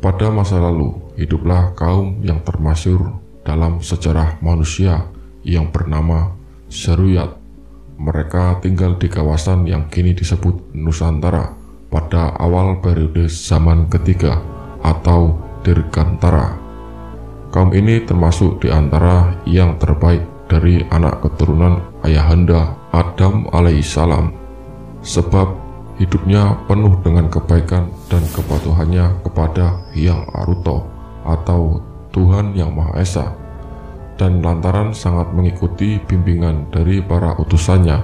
Pada masa lalu, hiduplah kaum yang termasyhur dalam sejarah manusia yang bernama Seruyat. Mereka tinggal di kawasan yang kini disebut Nusantara pada awal periode zaman ketiga atau Dirgantara. Kaum ini termasuk di antara yang terbaik dari anak keturunan Ayahanda Adam alaihissalam, sebab hidupnya penuh dengan kebaikan dan kepatuhannya kepada Hyang Aruta atau Tuhan Yang Maha Esa. Dan lantaran sangat mengikuti bimbingan dari para utusannya,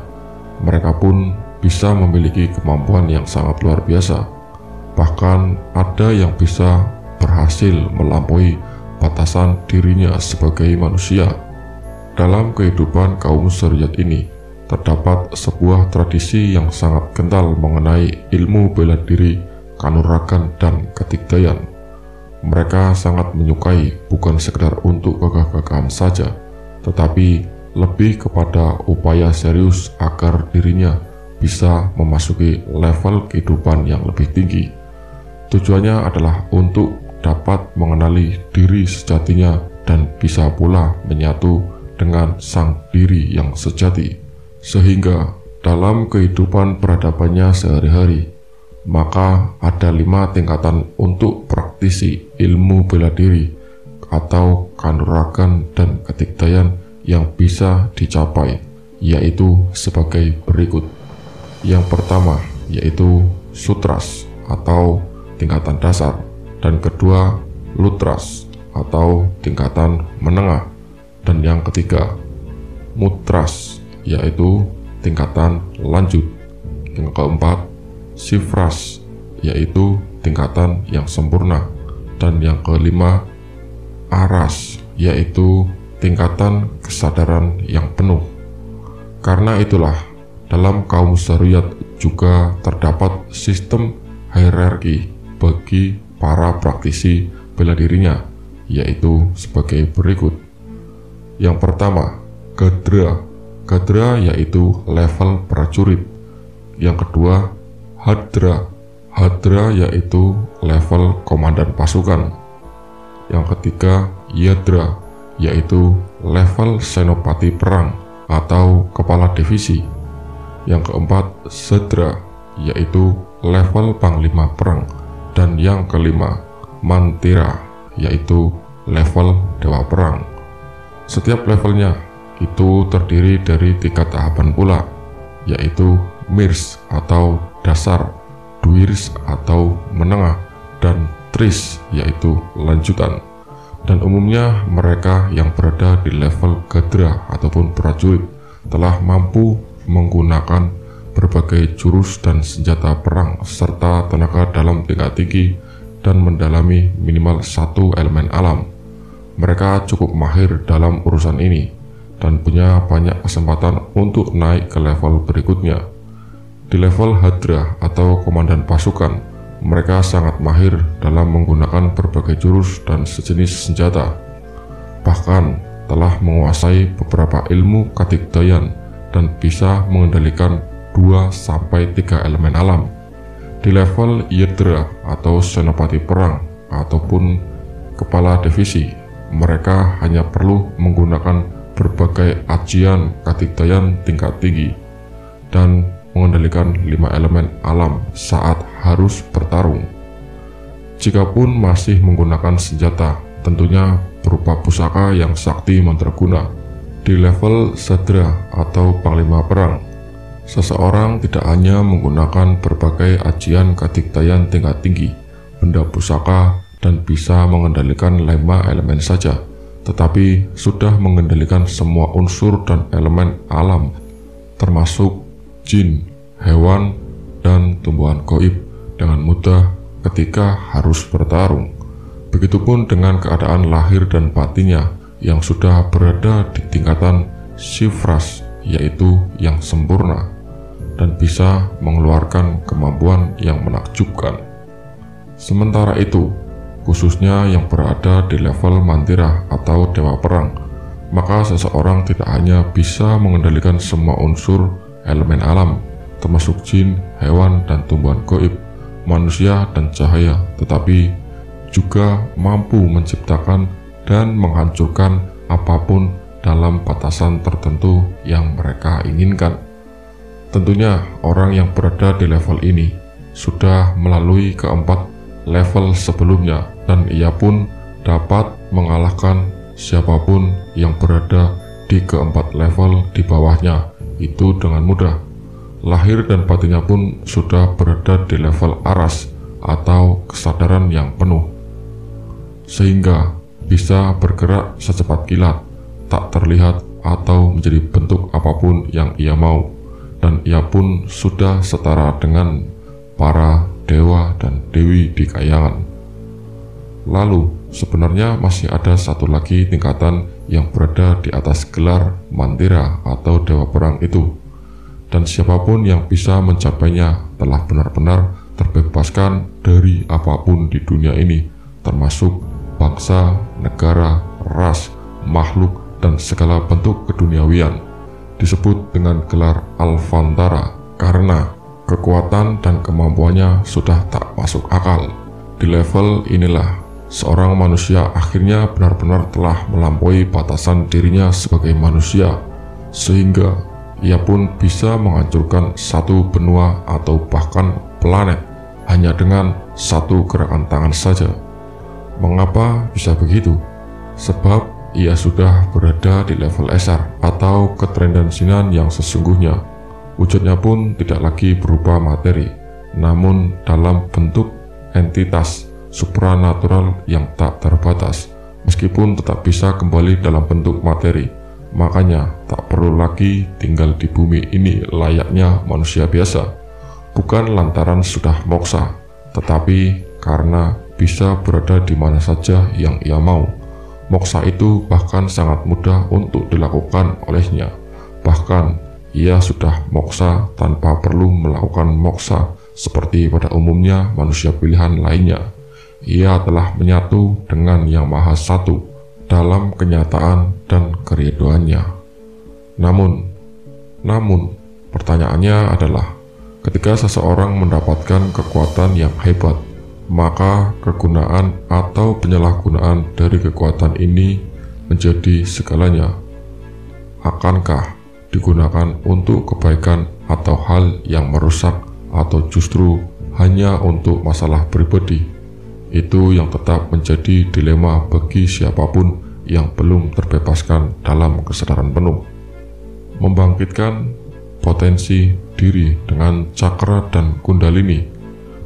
mereka pun bisa memiliki kemampuan yang sangat luar biasa. Bahkan ada yang bisa berhasil melampaui batasan dirinya sebagai manusia. Dalam kehidupan kaum Seruyat ini, terdapat sebuah tradisi yang sangat kental mengenai ilmu bela diri, kanuragan, dan ketigdayan. Mereka sangat menyukai bukan sekedar untuk gagah-gagahan saja, tetapi lebih kepada upaya serius agar dirinya bisa memasuki level kehidupan yang lebih tinggi. Tujuannya adalah untuk dapat mengenali diri sejatinya dan bisa pula menyatu dengan sang diri yang sejati. Sehingga dalam kehidupan peradabannya sehari-hari, maka ada 5 tingkatan untuk praktisi ilmu bela diri atau kanuragan dan ketigdayan yang bisa dicapai, yaitu sebagai berikut. Yang pertama yaitu sutras atau tingkatan dasar, dan kedua lutras atau tingkatan menengah, dan yang ketiga mutras yaitu tingkatan lanjut. Yang keempat sifras yaitu tingkatan yang sempurna, dan yang kelima aras yaitu tingkatan kesadaran yang penuh. Karena itulah dalam kaum Seruyat juga terdapat sistem hierarki bagi para praktisi bela dirinya, yaitu sebagai berikut. Yang pertama, Gadra. Gadra yaitu level prajurit. Yang kedua, Hadra. Hadra yaitu level komandan pasukan. Yang ketiga, Yadra yaitu level senopati perang atau kepala divisi. Yang keempat, Sedra yaitu level panglima perang. Dan yang kelima, Mantira yaitu level dewa perang. Setiap levelnya itu terdiri dari 3 tahapan pula, yaitu mirs atau dasar, dwirs atau menengah, dan tris yaitu lanjutan. Dan umumnya mereka yang berada di level Gadra ataupun prajurit telah mampu menggunakan berbagai jurus dan senjata perang serta tenaga dalam tingkat tinggi dan mendalami minimal 1 elemen alam. Mereka cukup mahir dalam urusan ini dan punya banyak kesempatan untuk naik ke level berikutnya. Di level Hadra atau komandan pasukan, mereka sangat mahir dalam menggunakan berbagai jurus dan sejenis senjata. Bahkan telah menguasai beberapa ilmu ketigdayan dan bisa mengendalikan 2-3 elemen alam. Di level Yadra atau senopati perang ataupun kepala divisi, mereka hanya perlu menggunakan berbagai ajian ketigdayan tingkat tinggi dan mengendalikan 5 elemen alam saat harus bertarung. Jikapun masih menggunakan senjata, tentunya berupa pusaka yang sakti mandraguna. Di level Sadra atau panglima perang, seseorang tidak hanya menggunakan berbagai ajian ketigdayan tingkat tinggi, benda pusaka, dan bisa mengendalikan 5 elemen saja, tetapi sudah mengendalikan semua unsur dan elemen alam, termasuk jin, hewan, dan tumbuhan gaib dengan mudah ketika harus bertarung. Begitupun dengan keadaan lahir dan batinnya yang sudah berada di tingkatan sifras, yaitu yang sempurna, dan bisa mengeluarkan kemampuan yang menakjubkan. Sementara itu, khususnya yang berada di level mantira atau dewa perang, maka seseorang tidak hanya bisa mengendalikan semua unsur elemen alam, termasuk jin, hewan, dan tumbuhan gaib, manusia, dan cahaya, tetapi juga mampu menciptakan dan menghancurkan apapun dalam batasan tertentu yang mereka inginkan. Tentunya orang yang berada di level ini sudah melalui keempat level sebelumnya, dan ia pun dapat mengalahkan siapapun yang berada di keempat level di bawahnya itu dengan mudah. Lahir dan batinnya pun sudah berada di level aras atau kesadaran yang penuh, sehingga bisa bergerak secepat kilat, tak terlihat atau menjadi bentuk apapun yang ia mau, dan ia pun sudah setara dengan para dewa dan dewi di kayangan. Lalu sebenarnya masih ada satu lagi tingkatan yang berada di atas gelar Mantira atau dewa perang itu, dan siapapun yang bisa mencapainya telah benar-benar terbebaskan dari apapun di dunia ini, termasuk bangsa, negara, ras, makhluk, dan segala bentuk keduniawian. Disebut dengan gelar Alvantara karena kekuatan dan kemampuannya sudah tak masuk akal. Di level inilah seorang manusia akhirnya benar-benar telah melampaui batasan dirinya sebagai manusia, sehingga ia pun bisa menghancurkan satu benua atau bahkan planet hanya dengan satu gerakan tangan saja. Mengapa bisa begitu? Sebab ia sudah berada di level esar atau ketrendensian yang sesungguhnya. Wujudnya pun tidak lagi berupa materi, namun dalam bentuk entitas supranatural yang tak terbatas, meskipun tetap bisa kembali dalam bentuk materi. Makanya tak perlu lagi tinggal di bumi ini layaknya manusia biasa, bukan lantaran sudah moksa, tetapi karena bisa berada di mana saja yang ia mau. Moksa itu bahkan sangat mudah untuk dilakukan olehnya. Bahkan ia sudah moksa tanpa perlu melakukan moksa seperti pada umumnya manusia pilihan lainnya. Ia telah menyatu dengan Yang Maha Satu dalam kenyataan dan keriduannya. Namun, pertanyaannya adalah, ketika seseorang mendapatkan kekuatan yang hebat, maka kegunaan atau penyalahgunaan dari kekuatan ini menjadi segalanya. Akankah digunakan untuk kebaikan atau hal yang merusak, atau justru hanya untuk masalah pribadi? Itu yang tetap menjadi dilema bagi siapapun yang belum terbebaskan dalam kesadaran penuh. Membangkitkan potensi diri dengan cakra dan kundalini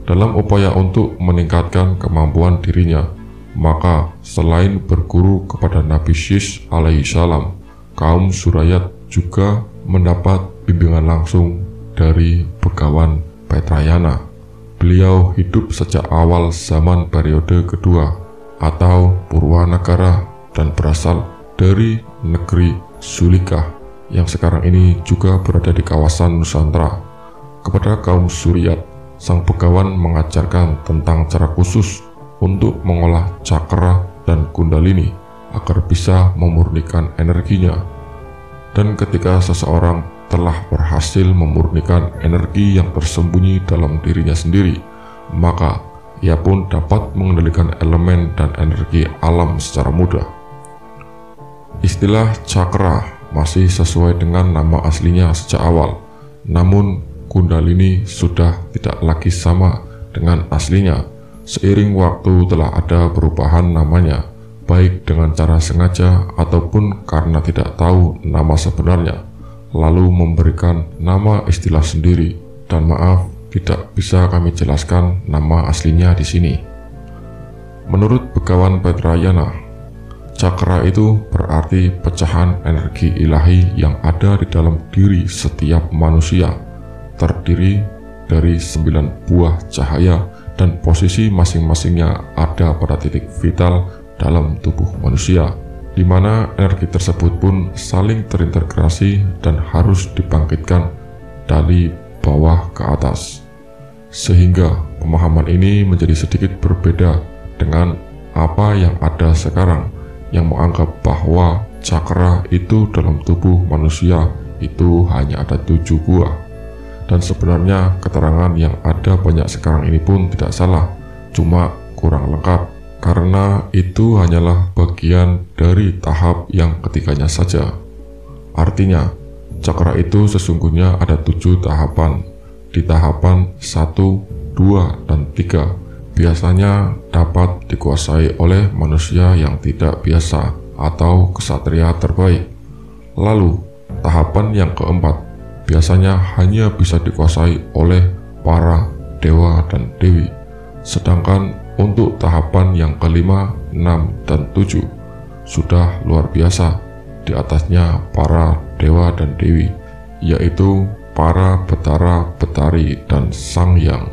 dalam upaya untuk meningkatkan kemampuan dirinya, maka selain berguru kepada Nabi Syish alaihi salam, kaum Surayat juga mendapat bimbingan langsung dari Begawan Petrayana. Beliau hidup sejak awal zaman periode kedua atau Purwanagara dan berasal dari negeri Sulikah yang sekarang ini juga berada di kawasan Nusantara. Kepada kaum Suryat, sang Begawan mengajarkan tentang cara khusus untuk mengolah cakra dan kundalini agar bisa memurnikan energinya. Dan ketika seseorang telah berhasil memurnikan energi yang tersembunyi dalam dirinya sendiri, maka ia pun dapat mengendalikan elemen dan energi alam secara mudah. Istilah cakra masih sesuai dengan nama aslinya sejak awal, namun kundalini sudah tidak lagi sama dengan aslinya. Seiring waktu telah ada perubahan namanya, baik dengan cara sengaja ataupun karena tidak tahu nama sebenarnya, lalu memberikan nama istilah sendiri. Dan maaf, tidak bisa kami jelaskan nama aslinya di sini. Menurut Begawan Petrayana, cakra itu berarti pecahan energi ilahi yang ada di dalam diri setiap manusia, terdiri dari 9 buah cahaya, dan posisi masing-masingnya ada pada titik vital dalam tubuh manusia, di mana energi tersebut pun saling terintegrasi dan harus dibangkitkan dari bawah ke atas. Sehingga pemahaman ini menjadi sedikit berbeda dengan apa yang ada sekarang, yang menganggap bahwa cakra itu dalam tubuh manusia itu hanya ada 7 buah. Dan sebenarnya keterangan yang ada banyak sekarang ini pun tidak salah, cuma kurang lengkap. karena itu hanyalah bagian dari tahap yang ketiganya saja. Artinya, cakra itu sesungguhnya ada 7 tahapan. Di tahapan 1, 2, dan 3 biasanya dapat dikuasai oleh manusia yang tidak biasa atau ksatria terbaik. Lalu, tahapan yang keempat biasanya hanya bisa dikuasai oleh para dewa dan dewi. Sedangkan untuk tahapan yang kelima, 6, dan 7 sudah luar biasa di atasnya para dewa dan dewi, yaitu para betara, betari, dan sang hyang.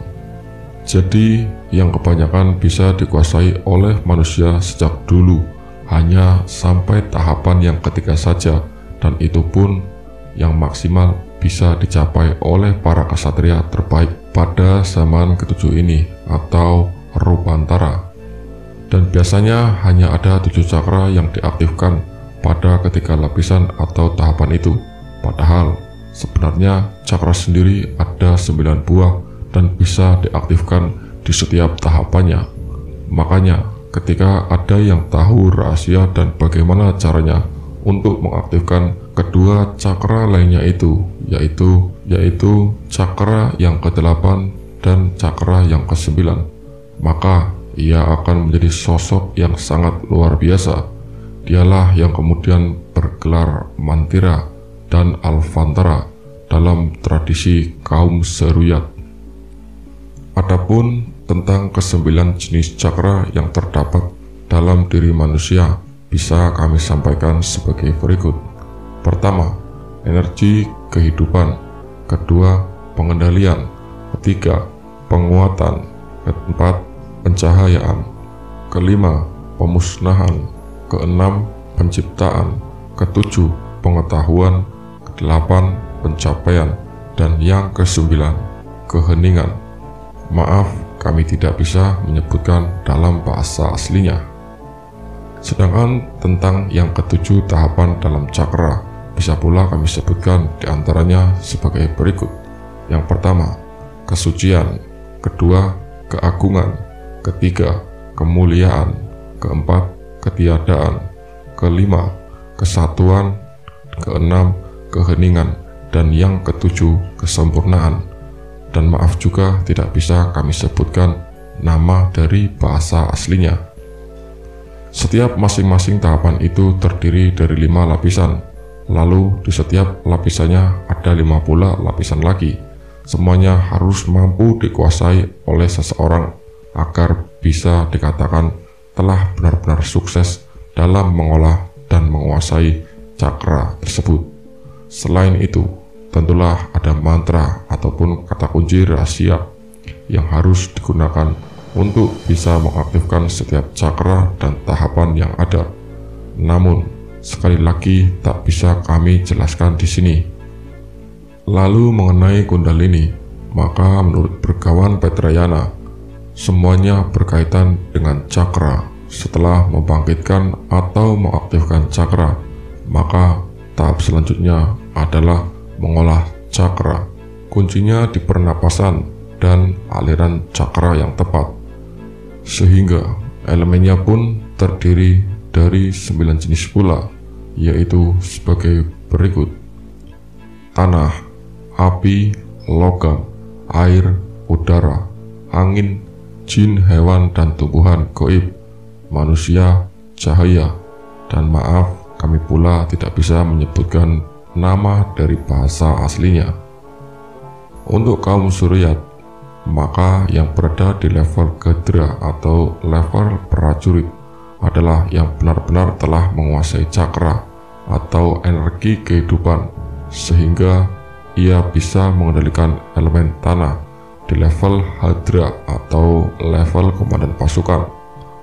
Jadi, yang kebanyakan bisa dikuasai oleh manusia sejak dulu hanya sampai tahapan yang ketiga saja, dan itu pun yang maksimal bisa dicapai oleh para ksatria terbaik pada zaman ketujuh ini atau Rupantara. Dan biasanya hanya ada 7 cakra yang diaktifkan pada ketiga lapisan atau tahapan itu. Padahal sebenarnya cakra sendiri ada 9 buah dan bisa diaktifkan di setiap tahapannya. Makanya ketika ada yang tahu rahasia dan bagaimana caranya untuk mengaktifkan kedua cakra lainnya itu, yaitu cakra yang ke-8 dan cakra yang ke-9, maka ia akan menjadi sosok yang sangat luar biasa. Dialah yang kemudian bergelar Mantira dan Alvantara dalam tradisi kaum Seruyat. Adapun tentang ke-9 jenis cakra yang terdapat dalam diri manusia bisa kami sampaikan sebagai berikut. Pertama, energi kehidupan. Kedua, pengendalian. Ketiga, penguatan. Keempat, pencahayaan. Kelima, pemusnahan. Keenam, penciptaan. Ketujuh, pengetahuan. Kedelapan, pencapaian. Dan yang ke-9, keheningan. Maaf, kami tidak bisa menyebutkan dalam bahasa aslinya. Sedangkan tentang yang ke-7 tahapan dalam cakra, bisa pula kami sebutkan diantaranya sebagai berikut. Yang pertama, kesucian. Kedua, keagungan. Ketiga, kemuliaan. Keempat, ketiadaan. Kelima, kesatuan. Keenam, keheningan. Dan yang ke-7, kesempurnaan. Dan maaf juga tidak bisa kami sebutkan nama dari bahasa aslinya. Setiap masing-masing tahapan itu terdiri dari 5 lapisan. Lalu di setiap lapisannya ada 5 pula lapisan lagi. Semuanya harus mampu dikuasai oleh seseorang agar bisa dikatakan telah benar-benar sukses dalam mengolah dan menguasai cakra tersebut. Selain itu, tentulah ada mantra ataupun kata kunci rahasia yang harus digunakan untuk bisa mengaktifkan setiap cakra dan tahapan yang ada. Namun, sekali lagi tak bisa kami jelaskan di sini. Lalu mengenai Kundalini, maka menurut Begawan Petrayana, semuanya berkaitan dengan cakra. Setelah membangkitkan atau mengaktifkan cakra, maka tahap selanjutnya adalah mengolah cakra. Kuncinya di pernapasan dan aliran cakra yang tepat, sehingga elemennya pun terdiri dari 9 jenis pula, yaitu sebagai berikut: tanah, api, logam, air, udara, angin, jin, hewan dan tumbuhan gaib, manusia, cahaya, dan maaf kami pula tidak bisa menyebutkan nama dari bahasa aslinya. Untuk kaum Suryat, maka yang berada di level Gadra atau level prajurit adalah yang benar-benar telah menguasai cakra atau energi kehidupan, sehingga ia bisa mengendalikan elemen tanah. Di level Hadra atau level komandan pasukan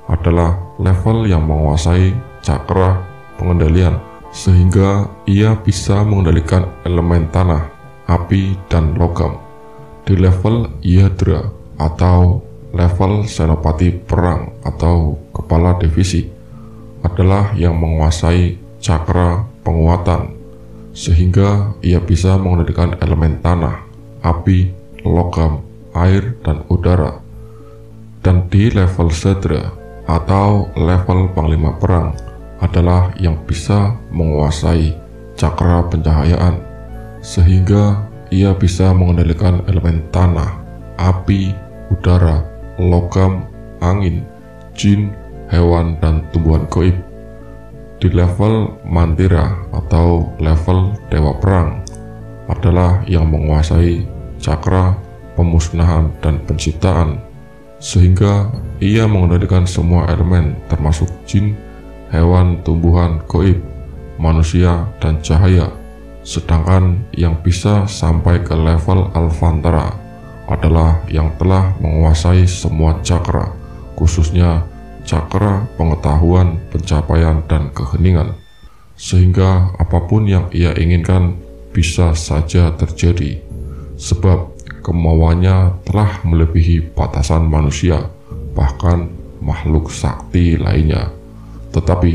adalah level yang menguasai cakra pengendalian, sehingga ia bisa mengendalikan elemen tanah, api, dan logam. Di level Yadra atau level senopati perang atau kepala divisi adalah yang menguasai cakra penguatan, sehingga ia bisa mengendalikan elemen tanah, api, logam, air, dan udara. Dan di level Sadra atau level panglima perang adalah yang bisa menguasai cakra pencahayaan, sehingga ia bisa mengendalikan elemen tanah, api, udara, logam, angin, jin, hewan, dan tumbuhan gaib. Di level mantira atau level dewa perang adalah yang menguasai cakra pemusnahan dan penciptaan, sehingga ia mengendalikan semua elemen termasuk jin, hewan, tumbuhan, gaib, manusia, dan cahaya. Sedangkan yang bisa sampai ke level alfantara adalah yang telah menguasai semua cakra, khususnya cakra pengetahuan, pencapaian, dan keheningan, sehingga apapun yang ia inginkan bisa saja terjadi, sebab kemauannya telah melebihi batasan manusia, bahkan makhluk sakti lainnya. Tetapi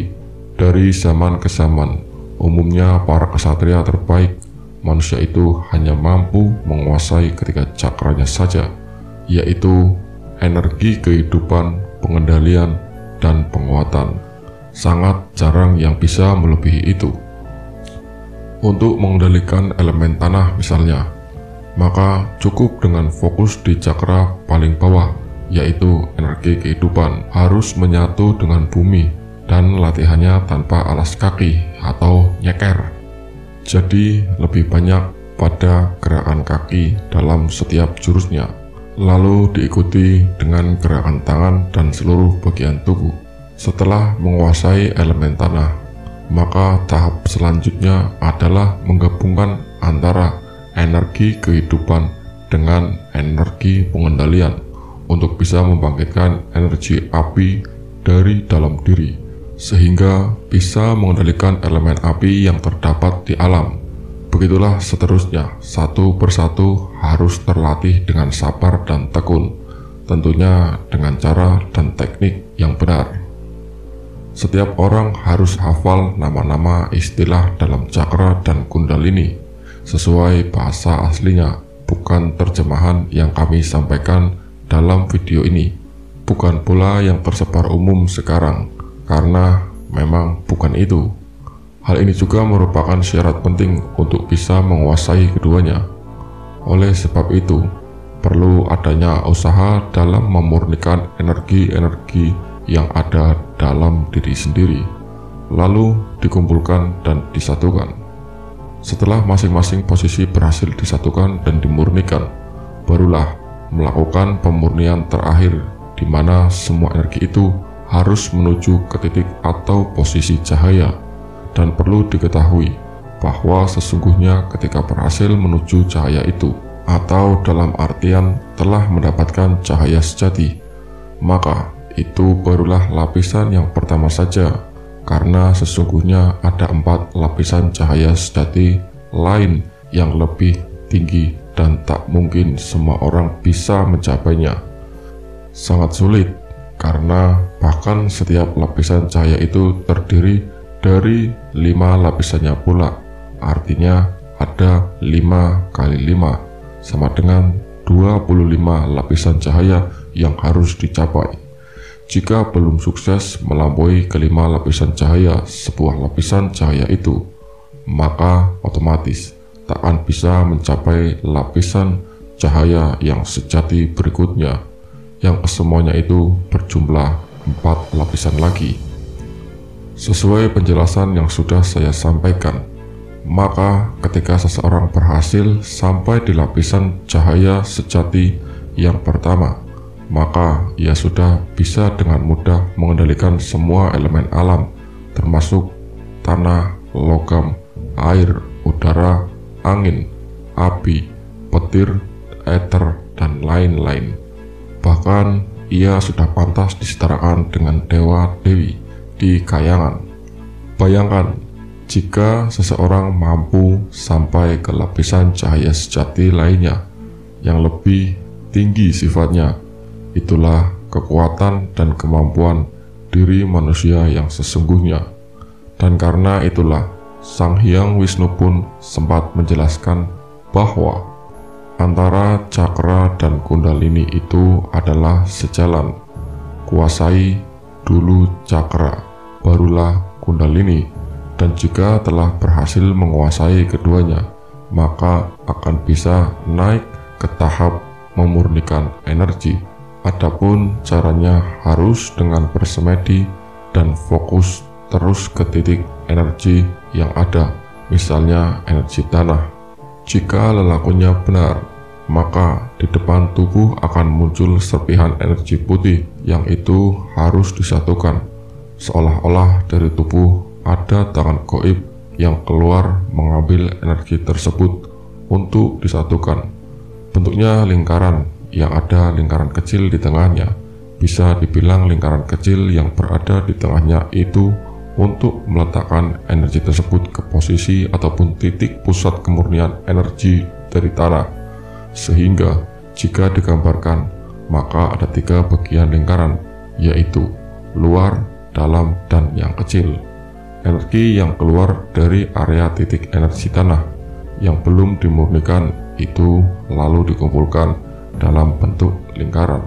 dari zaman ke zaman, umumnya para kesatria terbaik manusia itu hanya mampu menguasai ketiga cakranya saja, yaitu energi kehidupan, pengendalian, dan penguatan. Sangat jarang yang bisa melebihi itu. Untuk mengendalikan elemen tanah misalnya, maka cukup dengan fokus di cakra paling bawah, yaitu energi kehidupan, harus menyatu dengan bumi, dan latihannya tanpa alas kaki atau nyeker. Jadi lebih banyak pada gerakan kaki dalam setiap jurusnya, lalu diikuti dengan gerakan tangan dan seluruh bagian tubuh. Setelah menguasai elemen tanah, maka tahap selanjutnya adalah menggabungkan antara energi kehidupan dengan energi pengendalian untuk bisa membangkitkan energi api dari dalam diri, sehingga bisa mengendalikan elemen api yang terdapat di alam. Begitulah seterusnya, satu persatu harus terlatih dengan sabar dan tekun, tentunya dengan cara dan teknik yang benar. Setiap orang harus hafal nama-nama istilah dalam cakra dan kundalini sesuai bahasa aslinya, bukan terjemahan yang kami sampaikan dalam video ini, bukan pula yang tersebar umum sekarang, karena memang bukan itu. Hal ini juga merupakan syarat penting untuk bisa menguasai keduanya. Oleh sebab itu, perlu adanya usaha dalam memurnikan energi-energi yang ada dalam diri sendiri, lalu dikumpulkan dan disatukan. Setelah masing-masing posisi berhasil disatukan dan dimurnikan, barulah melakukan pemurnian terakhir, di mana semua energi itu harus menuju ke titik atau posisi cahaya. Dan perlu diketahui bahwa sesungguhnya ketika berhasil menuju cahaya itu, atau dalam artian telah mendapatkan cahaya sejati, maka itu barulah lapisan yang pertama saja, karena sesungguhnya ada 4 lapisan cahaya sejati lain yang lebih tinggi dan tak mungkin semua orang bisa mencapainya. Sangat sulit, karena bahkan setiap lapisan cahaya itu terdiri dari 5 lapisannya pula. Artinya ada 5 kali 5 sama dengan 25 lapisan cahaya yang harus dicapai. Jika belum sukses melampaui kelima lapisan cahaya sebuah lapisan cahaya itu, maka otomatis tak akan bisa mencapai lapisan cahaya yang sejati berikutnya, yang kesemuanya itu berjumlah 4 lapisan lagi. Sesuai penjelasan yang sudah saya sampaikan, maka ketika seseorang berhasil sampai di lapisan cahaya sejati yang pertama, maka ia sudah bisa dengan mudah mengendalikan semua elemen alam, termasuk tanah, logam, air, udara, angin, api, petir, ether, dan lain-lain. Bahkan ia sudah pantas disetarakan dengan dewa-dewi di kayangan. Bayangkan jika seseorang mampu sampai ke lapisan cahaya sejati lainnya yang lebih tinggi sifatnya. Itulah kekuatan dan kemampuan diri manusia yang sesungguhnya. Dan karena itulah Sang Hyang Wisnu pun sempat menjelaskan bahwa antara cakra dan kundalini itu adalah sejalan. Kuasai dulu cakra, barulah kundalini, dan jika telah berhasil menguasai keduanya, maka akan bisa naik ke tahap memurnikan energi. Adapun caranya harus dengan bersemedi dan fokus terus ke titik energi yang ada, misalnya energi tanah. Jika lelakunya benar, maka di depan tubuh akan muncul serpihan energi putih yang itu harus disatukan, seolah-olah dari tubuh ada tangan gaib yang keluar mengambil energi tersebut untuk disatukan. Bentuknya lingkaran yang ada lingkaran kecil di tengahnya. Bisa dibilang lingkaran kecil yang berada di tengahnya itu untuk meletakkan energi tersebut ke posisi ataupun titik pusat kemurnian energi dari tanah. Sehingga jika digambarkan, maka ada 3 bagian lingkaran, yaitu luar, dalam, dan yang kecil. Energi yang keluar dari area titik energi tanah yang belum dimurnikan itu lalu dikumpulkan dalam bentuk lingkaran.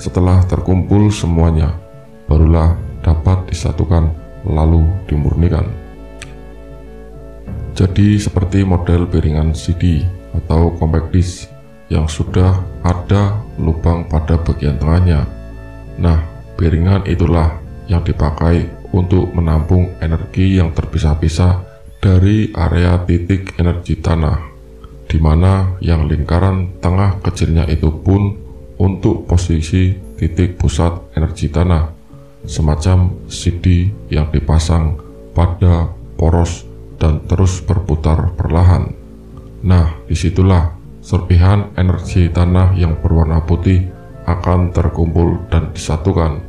Setelah terkumpul semuanya, barulah dapat disatukan lalu dimurnikan. Jadi seperti model piringan CD atau compact disc yang sudah ada lubang pada bagian tengahnya. Nah, piringan itulah yang dipakai untuk menampung energi yang terpisah-pisah dari area titik energi tanah, di mana yang lingkaran tengah kecilnya itu pun untuk posisi titik pusat energi tanah, semacam CD yang dipasang pada poros dan terus berputar perlahan. Nah, disitulah serpihan energi tanah yang berwarna putih akan terkumpul dan disatukan.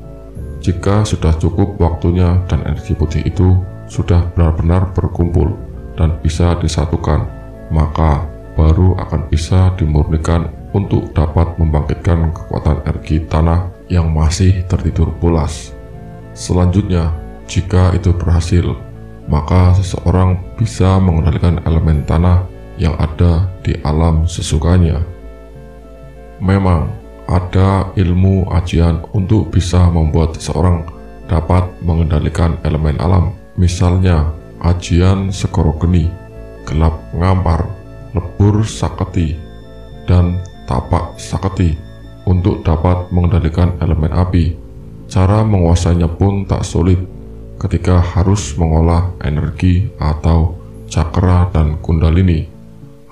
Jika sudah cukup waktunya dan energi putih itu sudah benar-benar berkumpul dan bisa disatukan, maka baru akan bisa dimurnikan untuk dapat membangkitkan kekuatan energi tanah yang masih tertidur pulas. Selanjutnya, jika itu berhasil, maka seseorang bisa mengendalikan elemen tanah yang ada di alam sesukanya. Memang ada ilmu ajian untuk bisa membuat seseorang dapat mengendalikan elemen alam, misalnya ajian Segoro Geni, Gelap Ngampar, Lebur Saketi, dan Tapak Saketi untuk dapat mengendalikan elemen api. Cara menguasainya pun tak sulit ketika harus mengolah energi atau cakra dan kundalini.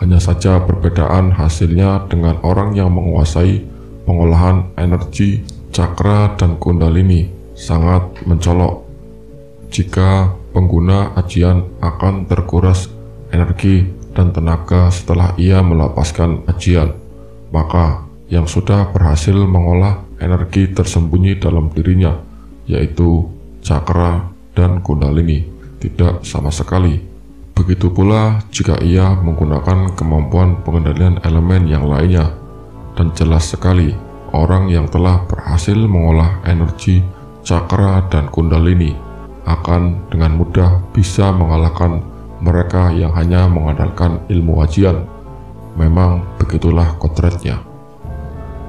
Hanya saja perbedaan hasilnya dengan orang yang menguasai pengolahan energi, cakra, dan kundalini sangat mencolok. Jika pengguna ajian akan terkuras energi dan tenaga setelah ia melepaskan ajian, maka yang sudah berhasil mengolah energi tersembunyi dalam dirinya, yaitu cakra dan kundalini, tidak sama sekali. Begitu pula jika ia menggunakan kemampuan pengendalian elemen yang lainnya. Dan jelas sekali, orang yang telah berhasil mengolah energi, cakra, dan kundalini akan dengan mudah bisa mengalahkan mereka yang hanya mengandalkan ilmu ajian. Memang begitulah kodratnya.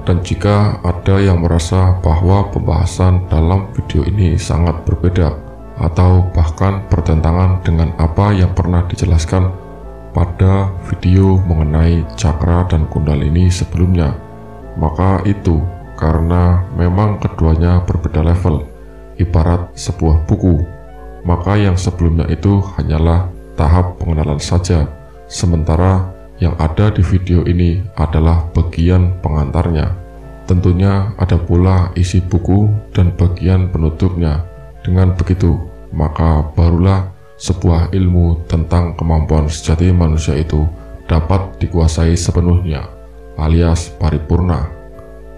Dan jika ada yang merasa bahwa pembahasan dalam video ini sangat berbeda atau bahkan bertentangan dengan apa yang pernah dijelaskan pada video mengenai cakra dan kundalini sebelumnya, maka itu karena memang keduanya berbeda level, ibarat sebuah buku. Maka yang sebelumnya itu hanyalah tahap pengenalan saja, sementara yang ada di video ini adalah bagian pengantarnya. Tentunya ada pula isi buku dan bagian penutupnya. Dengan begitu, maka barulah sebuah ilmu tentang kemampuan sejati manusia itu dapat dikuasai sepenuhnya, alias paripurna.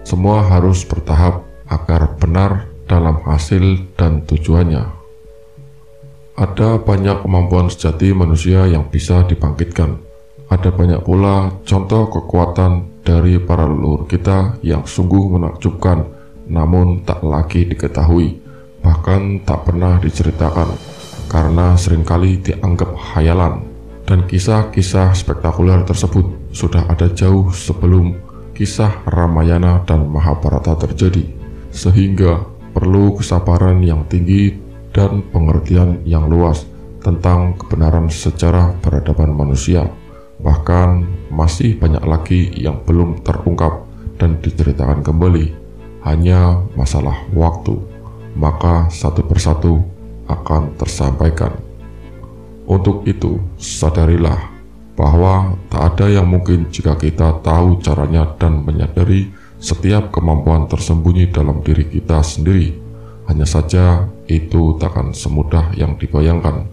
Semua harus bertahap agar benar dalam hasil dan tujuannya. Ada banyak kemampuan sejati manusia yang bisa dibangkitkan. Ada banyak pula contoh kekuatan dari para leluhur kita yang sungguh menakjubkan, namun tak lagi diketahui, bahkan tak pernah diceritakan, karena seringkali dianggap khayalan. Dan kisah-kisah spektakuler tersebut sudah ada jauh sebelum kisah Ramayana dan Mahabharata terjadi, sehingga perlu kesabaran yang tinggi dan pengertian yang luas tentang kebenaran sejarah peradaban manusia. Bahkan masih banyak lagi yang belum terungkap dan diceritakan kembali. Hanya masalah waktu, maka satu persatu akan tersampaikan. Untuk itu, sadarilah bahwa tak ada yang mungkin jika kita tahu caranya dan menyadari setiap kemampuan tersembunyi dalam diri kita sendiri. Hanya saja itu takkan semudah yang dibayangkan.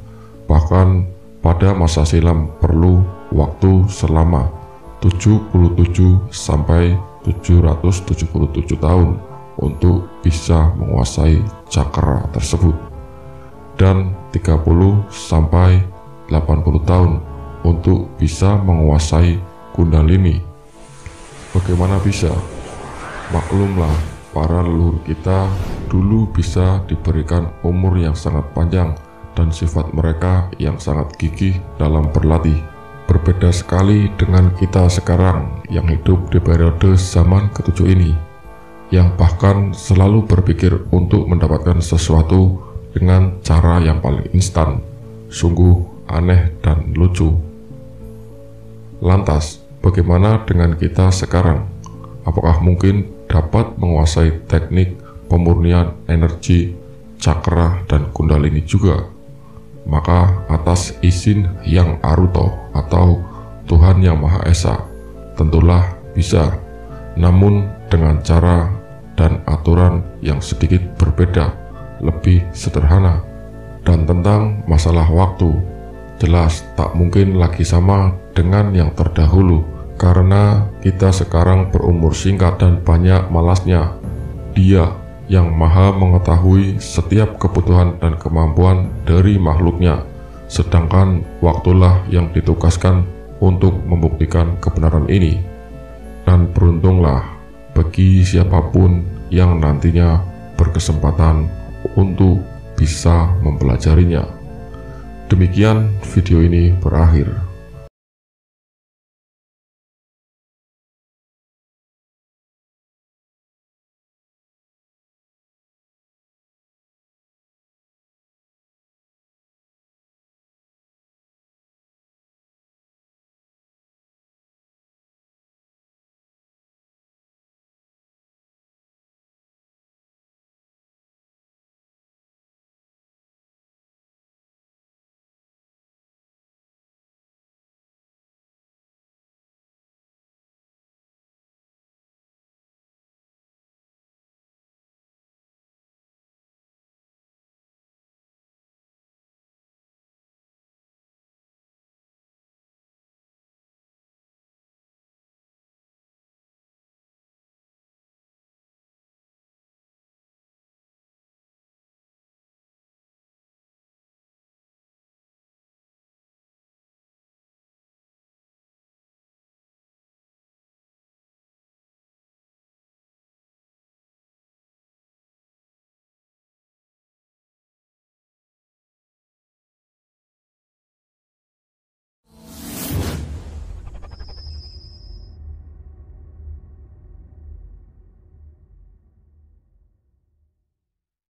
Bahkan pada masa silam perlu waktu selama 77 sampai 777 tahun untuk bisa menguasai cakra tersebut, dan 30 sampai 80 tahun untuk bisa menguasai kundalini. Bagaimana bisa? Maklumlah, para leluhur kita dulu bisa diberikan umur yang sangat panjang dan sifat mereka yang sangat gigih dalam berlatih. Berbeda sekali dengan kita sekarang yang hidup di periode zaman ketujuh ini, yang bahkan selalu berpikir untuk mendapatkan sesuatu dengan cara yang paling instan. Sungguh aneh dan lucu. Lantas, bagaimana dengan kita sekarang? Apakah mungkin dapat menguasai teknik pemurnian energi, cakra, dan kundalini juga? Maka atas izin Yang Aruto atau Tuhan Yang Maha Esa, tentulah bisa, namun dengan cara dan aturan yang sedikit berbeda, lebih sederhana. Dan tentang masalah waktu, jelas tak mungkin lagi sama dengan yang terdahulu, karena kita sekarang berumur singkat dan banyak malasnya. Dia yang maha mengetahui setiap kebutuhan dan kemampuan dari makhluknya, sedangkan waktulah yang ditugaskan untuk membuktikan kebenaran ini. Dan beruntunglah bagi siapapun yang nantinya berkesempatan untuk bisa mempelajarinya. Demikian video ini berakhir.